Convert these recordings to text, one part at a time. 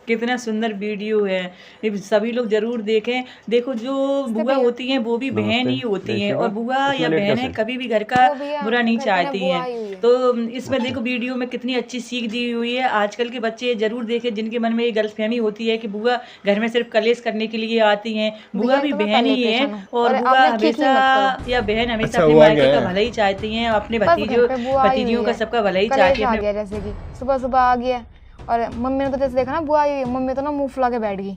कितना सुंदर वीडियो है, ये सभी लोग जरूर देखें। देखो जो बुआ होती हैं वो भी बहन ही होती हैं, और बुआ या बहनें कभी भी घर का बुरा नहीं चाहती हैं। तो इसमें देखो वीडियो में कितनी अच्छी सीख दी हुई है। आजकल के बच्चे जरूर देखें जिनके मन में ये गलतफहमी होती है कि बुआ घर में सिर्फ कलेश करने के लिए आती हैं। बुआ भी बहन ही है, और बुआ हमेशा या बहन हमेशा अपने मायके का भला ही चाहती हैं, अपने भतीजियों का सबका भला ही चाहती है। जैसे कि सुबह सुबह आ गया और मम्मी ने तो जैसे देखा ना बुआ आई, मम्मी तो ना मुंह फुला के बैठ गई,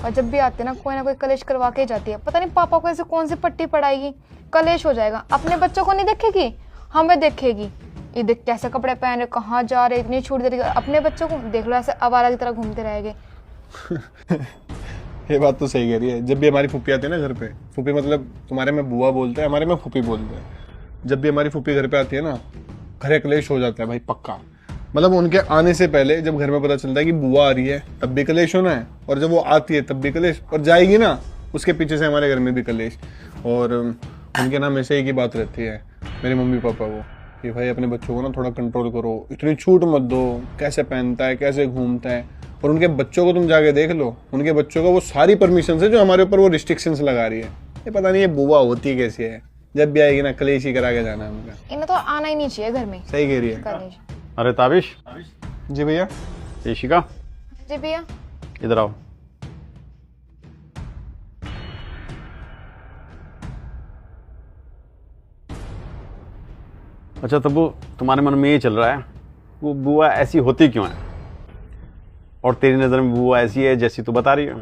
और जब भी आती है ना कोई कलेश करवा के जाती है। पता नहीं पापा को ऐसे कौन सी पट्टी पड़ाएगी, कलेश हो जाएगा। अपने बच्चों को नहीं देखेगी, हमें देखेगी। ये देख कैसे कपड़े पहन रहे, कहाँ जा रहे, इतनी छूट दे रही। अपने बच्चों को देख लो ऐसे आवारा की तरह घूमते रहेंगे। ये बात तो सही कह रही है। जब भी हमारी फूफी आती है ना घर पे, फूफी मतलब तुम्हारे में बुआ बोलते हैं, हमारे में फूफी बोलते हैं। जब भी हमारी फूफी घर पे आती है ना, घर क्लेश हो जाता है भाई पक्का। मतलब उनके आने से पहले जब घर में पता चलता है कि बुआ आ रही है तब भी कलेश होना है, और जब वो आती है तब भी कलेश, और जाएगी ना उसके पीछे से हमारे घर में भी कलेश। और उनके नाम ऐसे ही की बात रहती है मेरे मम्मी पापा को कि भाई अपने बच्चों को ना थोड़ा कंट्रोल करो, इतनी छूट मत दो, कैसे पहनता है कैसे घूमता है। और उनके बच्चों को तुम जाके देख लो, उनके बच्चों को वो सारी परमिशन है जो हमारे ऊपर वो रिस्ट्रिक्शंस लगा रही है। ये पता नहीं ये बुआ होती कैसी है, जब भी आएगी ना कलेश ही करा के जाना है उनका। इन्हें तो आना ही नहीं चाहिए घर में। सही कह रही है। अरे ताबिश। जी भैया। ईशिका। जी भैया। इधर आओ। अच्छा तब्बू, तुम्हारे मन में ये चल रहा है वो बुआ ऐसी होती क्यों है, और तेरी नज़र में बुआ ऐसी है जैसी तू बता रही है?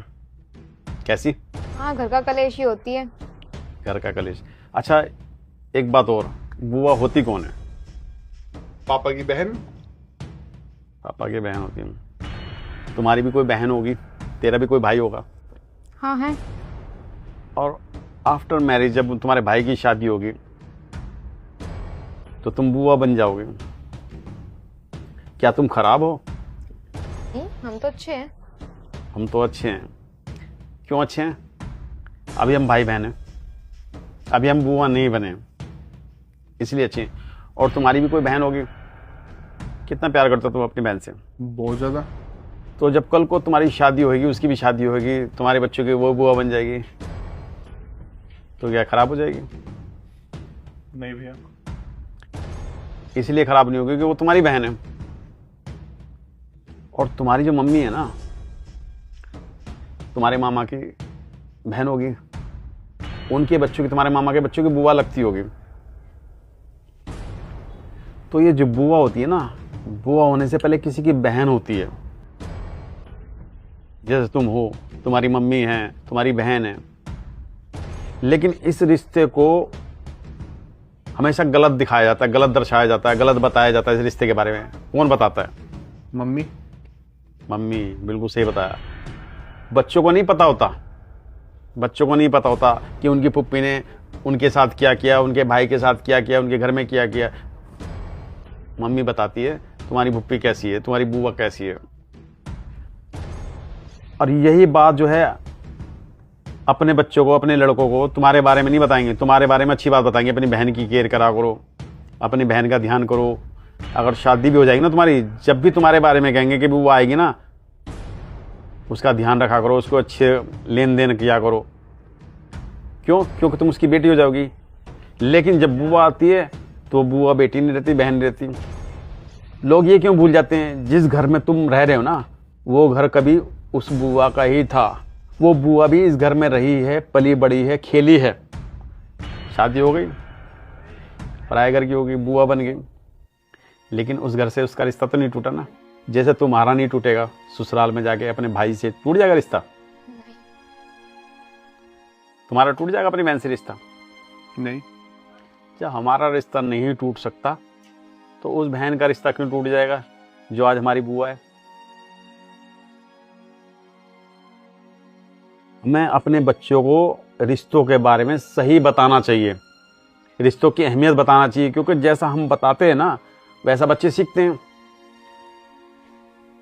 कैसी? हाँ, घर का कलेश ही होती है। घर का कलेश। अच्छा एक बात और, बुआ होती कौन है? पापा की बहन। पापा की बहन होती है। तुम्हारी भी कोई बहन होगी, तेरा भी कोई भाई होगा। हाँ है। और आफ्टर मैरिज जब तुम्हारे भाई की शादी होगी तो तुम बुआ बन जाओगे। क्या तुम खराब हो? हम तो अच्छे हैं। हम तो अच्छे हैं। क्यों अच्छे हैं? अभी हम भाई बहन हैं, अभी हम बुआ नहीं बने, इसलिए अच्छे हैं। और तुम्हारी भी कोई बहन होगी, कितना प्यार करते हो तुम अपनी बहन से? बहुत ज़्यादा। तो जब कल को तुम्हारी शादी होगी, उसकी भी शादी होगी, तुम्हारे बच्चों की वो बुआ बन जाएगी, तो क्या खराब हो जाएगी? नहीं भैया। इसलिए खराब नहीं होगी कि वो तुम्हारी बहन है। और तुम्हारी जो मम्मी है ना, तुम्हारे मामा की बहन होगी, उनके बच्चों की, तुम्हारे मामा के बच्चों की बुआ लगती होगी। तो ये जो बुआ होती है ना, बुआ होने से पहले किसी की बहन होती है। जैसे तुम हो, तुम्हारी मम्मी है, तुम्हारी बहन है, लेकिन इस रिश्ते को हमेशा गलत दिखाया जाता है, गलत दर्शाया जाता है, गलत बताया जाता है। इस रिश्ते के बारे में कौन बताता है? मम्मी। मम्मी, बिल्कुल सही बताया। बच्चों को नहीं पता होता, बच्चों को नहीं पता होता कि उनकी पुप्पी ने उनके साथ क्या किया, उनके भाई के साथ क्या किया, उनके घर में क्या किया। मम्मी बताती है तुम्हारी पुप्पी कैसी है, तुम्हारी बुआ कैसी है। और यही बात जो है अपने बच्चों को, अपने लड़कों को तुम्हारे बारे में नहीं बताएंगे, तुम्हारे बारे में अच्छी बात बताएंगे। अपनी बहन की केयर करा करो, अपनी बहन का ध्यान करो। अगर शादी भी हो जाएगी ना तुम्हारी, जब भी तुम्हारे बारे में कहेंगे कि वो आएगी ना, उसका ध्यान रखा करो, उसको अच्छे लेन देन किया करो। क्यों? क्योंकि तुम उसकी बेटी हो जाओगी। लेकिन जब बुआ आती है तो बुआ बेटी नहीं रहती, बहन नहीं रहती। लोग ये क्यों भूल जाते हैं, जिस घर में तुम रह रहे हो ना, वो घर कभी उस बुआ का ही था। वो बुआ भी इस घर में रही है, पली बड़ी है, खेली है। शादी हो गई, पराए घर की हो गई, बुआ बन गई, लेकिन उस घर से उसका रिश्ता तो नहीं टूटा ना। जैसे तुम्हारा नहीं टूटेगा, ससुराल में जाके अपने भाई से टूट जाएगा रिश्ता? तुम्हारा टूट जाएगा अपनी बहन से रिश्ता? नहीं। जब हमारा रिश्ता नहीं टूट सकता तो उस बहन का रिश्ता क्यों टूट जाएगा जो आज हमारी बुआ है? हमें अपने बच्चों को रिश्तों के बारे में सही बताना चाहिए, रिश्तों की अहमियत बताना चाहिए, क्योंकि जैसा हम बताते हैं ना वैसा बच्चे सीखते हैं।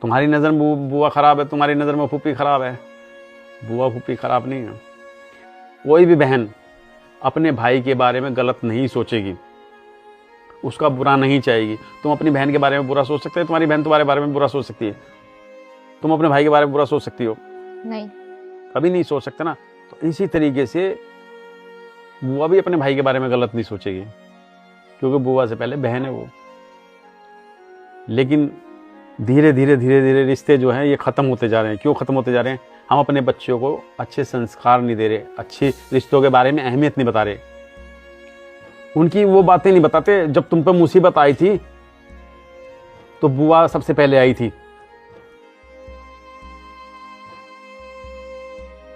तुम्हारी नज़र में बुआ खराब है, तुम्हारी नज़र में फूफी खराब है। बुआ फूफी खराब नहीं है। कोई भी बहन अपने भाई के बारे में गलत नहीं सोचेगी, उसका बुरा नहीं चाहेगी। तुम अपनी बहन के बारे में बुरा सोच सकते हो, तुम्हारी बहन तुम्हारे बारे में बुरा सोच सकती है। तुम अपने भाई के बारे में बुरा सोच सकती हो? नहीं। कभी नहीं सोच सकते ना। तो इसी तरीके से बुआ भी अपने भाई के बारे में गलत नहीं सोचेगी, क्योंकि बुआ से पहले बहन है वो। लेकिन धीरे धीरे रिश्ते जो हैं ये ख़त्म होते जा रहे हैं। क्यों ख़त्म होते जा रहे हैं? हम अपने बच्चों को अच्छे संस्कार नहीं दे रहे, अच्छे रिश्तों के बारे में अहमियत नहीं बता रहे, उनकी वो बातें नहीं बताते। जब तुम पे मुसीबत आई थी तो बुआ सबसे पहले आई थी।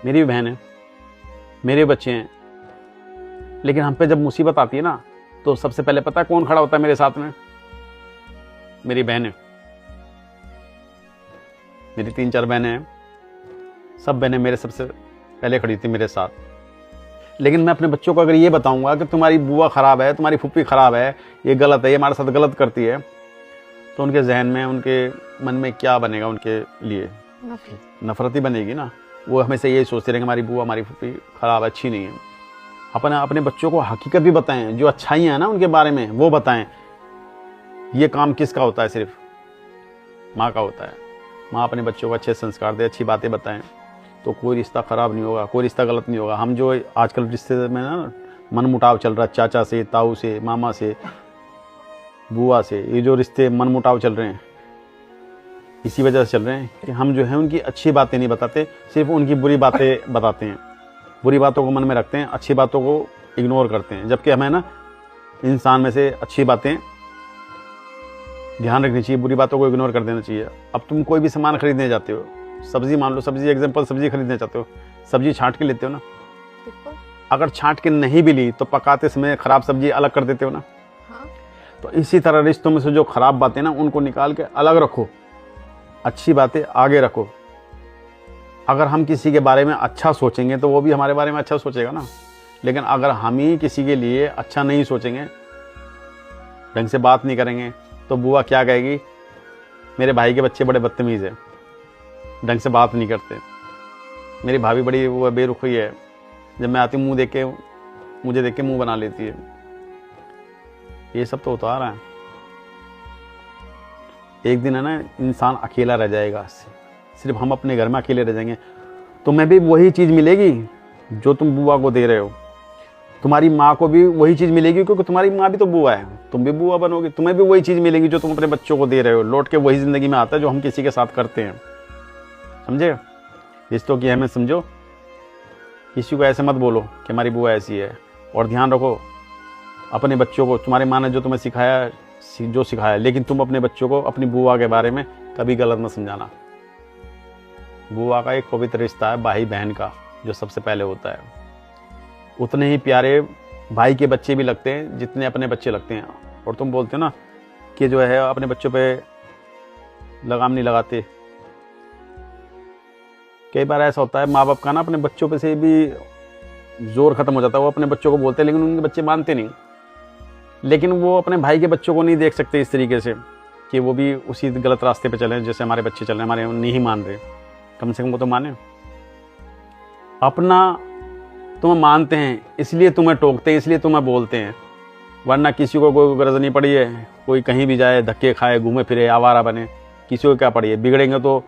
मेरी भी बहन है, मेरे बच्चे हैं, लेकिन हम पे जब मुसीबत आती है ना तो सबसे पहले पता है कौन खड़ा होता है मेरे साथ में? मेरी बहन है। मेरी 3-4 बहनें हैं, सब बहनें मेरे सबसे पहले खड़ी थी मेरे साथ। लेकिन मैं अपने बच्चों को अगर ये बताऊंगा कि तुम्हारी बुआ खराब है, तुम्हारी फूफी खराब है, ये गलत है, ये हमारे साथ गलत करती है, तो उनके जहन में, उनके मन में क्या बनेगा? उनके लिए नफरत ही बनेगी ना। वो हमेशा यही सोचते रहेंगे हमारी बुआ, हमारी फूफी खराब है, अच्छी नहीं है। अपने बच्चों को हकीकत भी बताएं, जो अच्छाइयाँ हैं ना उनके बारे में वो बताएं। ये काम किसका होता है? सिर्फ माँ का होता है। माँ अपने बच्चों को अच्छे संस्कार दे, अच्छी बातें बताएं, तो कोई रिश्ता ख़राब नहीं होगा, कोई रिश्ता गलत नहीं होगा। हम जो आजकल रिश्ते में ना मन मुटाव चल रहा है, चाचा से, ताऊ से, मामा से, बुआ से, ये जो रिश्ते मन मुटाव चल रहे हैं, इसी वजह से चल रहे हैं कि हम जो है उनकी अच्छी बातें नहीं बताते, सिर्फ उनकी बुरी बातें बताते हैं। बुरी बातों को मन में रखते हैं, अच्छी बातों को इग्नोर करते हैं। जबकि हमें ना इंसान में से अच्छी बातें ध्यान रखनी चाहिए, बुरी बातों को इग्नोर कर देना चाहिए। अब तुम कोई भी सामान खरीदने जाते हो, सब्जी मान लो, सब्जी एग्जांपल, सब्जी खरीदने जाते हो, सब्जी छांट के लेते हो ना? अगर छांट के नहीं भी ली तो पकाते समय खराब सब्जी अलग कर देते हो ना? हाँ। तो इसी तरह रिश्तों में से जो खराब बातें ना उनको निकाल के अलग रखो, अच्छी बातें आगे रखो। अगर हम किसी के बारे में अच्छा सोचेंगे तो वो भी हमारे बारे में अच्छा सोचेगा ना। लेकिन अगर हम ही किसी के लिए अच्छा नहीं सोचेंगे, ढंग से बात नहीं करेंगे, तो बुआ क्या कहेगी? मेरे भाई के बच्चे बड़े बदतमीज़ है, ढंग से बात नहीं करते। मेरी भाभी बड़ी वो बेरुखी है, जब मैं आती हूँ मुझे देख के मुंह बना लेती है। ये सब तो होता आ रहा है। एक दिन है ना इंसान अकेला रह जाएगा, सिर्फ हम अपने घर में अकेले रह जाएंगे। तुम्हें भी वही चीज़ मिलेगी जो तुम बुआ को दे रहे हो, तुम्हारी माँ को भी वही चीज़ मिलेगी, क्योंकि तुम्हारी माँ भी तो बुआ है, तुम भी बुआ बनोगे, तुम्हें भी वही चीज़ मिलेगी जो तुम अपने बच्चों को दे रहे हो। लौट के वही ज़िंदगी में आता है जो हम किसी के साथ करते हैं। समझे? रिश्तों की अहमियत समझो। किसी को ऐसे मत बोलो कि हमारी बुआ ऐसी है। और ध्यान रखो अपने बच्चों को, तुम्हारी माँ ने जो तुम्हें सिखाया जो सिखाया, लेकिन तुम अपने बच्चों को अपनी बुआ के बारे में कभी गलत मत समझाना। बुआ का एक पवित्र रिश्ता है भाई बहन का, जो सबसे पहले होता है। उतने ही प्यारे भाई के बच्चे भी लगते हैं जितने अपने बच्चे लगते हैं। और तुम बोलते हो ना कि जो है अपने बच्चों पे लगाम नहीं लगाते। कई बार ऐसा होता है माँ बाप का ना अपने बच्चों पे से भी जोर खत्म हो जाता है। वो अपने बच्चों को बोलते हैं लेकिन उनके बच्चे मानते नहीं। लेकिन वो अपने भाई के बच्चों को नहीं देख सकते इस तरीके से कि वो भी उसी गलत रास्ते पे चले जैसे हमारे बच्चे चल रहे हैं, हमारे नहीं मान रहे। कम से कम वो तो माने। अपना तुम्हें मानते हैं इसलिए तुम्हें टोकते हैं, इसलिए तुम्हें बोलते हैं, वरना किसी को कोई गरज नहीं पड़ी है। कोई कहीं भी जाए, धक्के खाए, घूमे फिरे, आवारा बने, किसी को क्या पड़ी है? बिगड़ेंगे तो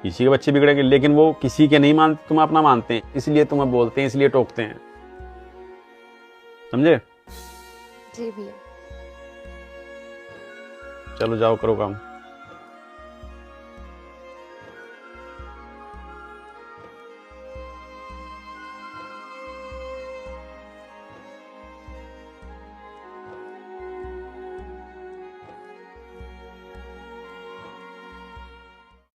किसी के बच्चे बिगड़ेंगे, लेकिन वो किसी के नहीं मानते, तुम्हें अपना मानते हैं, इसलिए तुम्हें बोलते हैं, इसलिए टोकते हैं। समझे? जी भैया। चलो जाओ करो काम।